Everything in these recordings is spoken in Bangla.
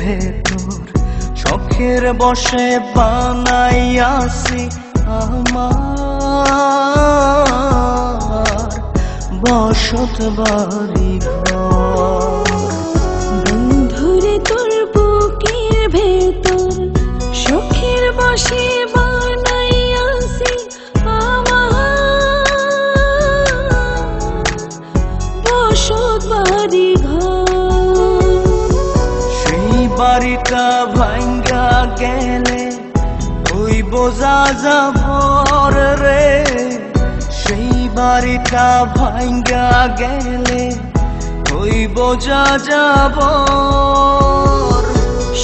ভেতর শখের বসে বানাইয়াছি আমার বসত বাড়ি ঘর। বন্ধুরে তোর বুকের ভেতর শখের বসে বানাইয়াছি আমার বসত বাড়ি ঘর। সেই বাড়িটা ভাঙ্গা গেলে ওই বোঝা যাবর রে, সেই বাড়িটা ভাঙ্গা গেলে ওই বোঝা যাবর।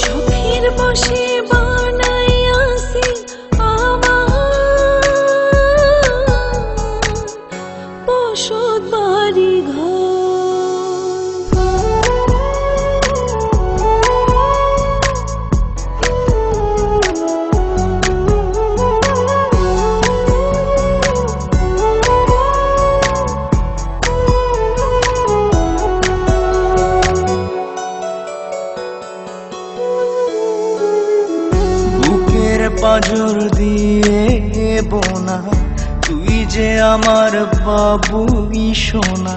শখের বসে বানাইয়াছি আমার বসত বাড়ি ঘর। পাঁজর দিয়ে বোনা তুই যে আমার বাবুই সোনা,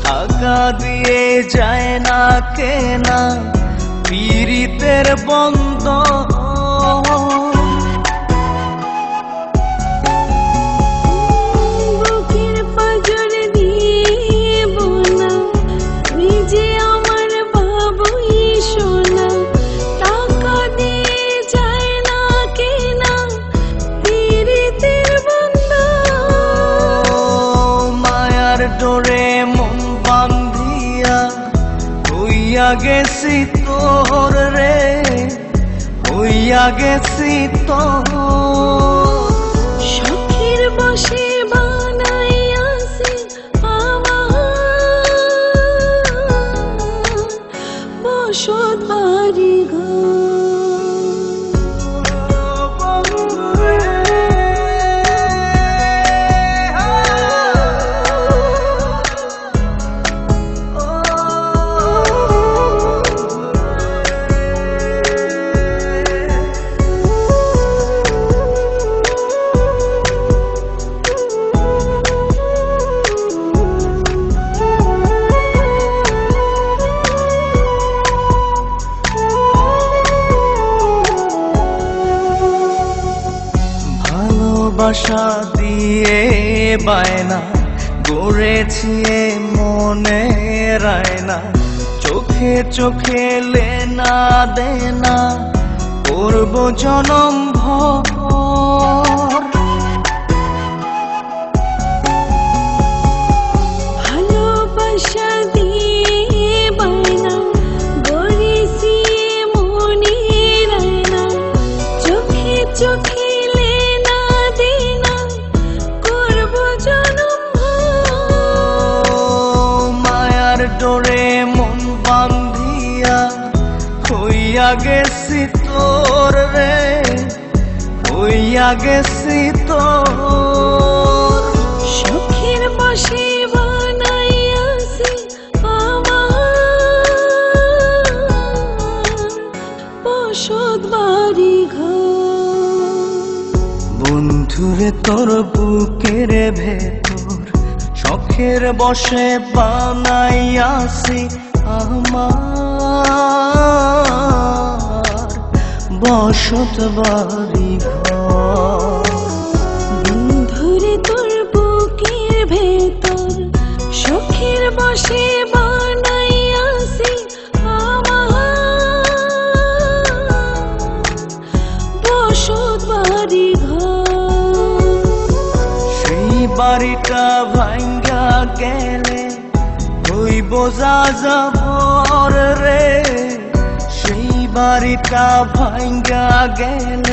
টাকা দিয়ে যায় না কেনা পীড়িতের বন্ধন। বুকের পাঁজর দিয়ে বোনা তুই যে আমার বাবুই সোনা, টাকা দিয়ে যায় না কেনা পীড়িতের বন্ধন। মায়ার ডোরে মন বান্ধিয়া হইয়া গেছি তোর রে, হইয়া গেছি তোর। শখের বসে বানাইয়াছি আমার বসত বাড়ি ঘর। ভালোবাসা দিয়ে বায়না গড়েছি মনে রায়না, চোখে চোখে লেনা দেনা করব জনম ভর। ভালোবাসা দিয়ে বায়না গড়েছি মনে রায়না, চোখে চোখে লেনা দেনা করব জনম ভর। মায়ার ডোরে মন বান্ধিয়া হইয়া গেছি তোর রে, হইয়া গেছি তোর। শখের বসে বানাইয়াছি আমার বসত বাড়ি ঘর। বন্ধুরে তোর বুকের ভেতর শখের বসে বানাইয়াছি আমার বসত বাড়ি ঘর। বন্ধুরে তোর বুকের ভেতর শখের বসে বানাইয়াছি আমার বসত বাড়ি ঘর। সেই বাড়িটা ভাঙ্গা গেলে ওই বোঝা যাবর রে, সেই বাড়িটা ভাঙ্গা গেলে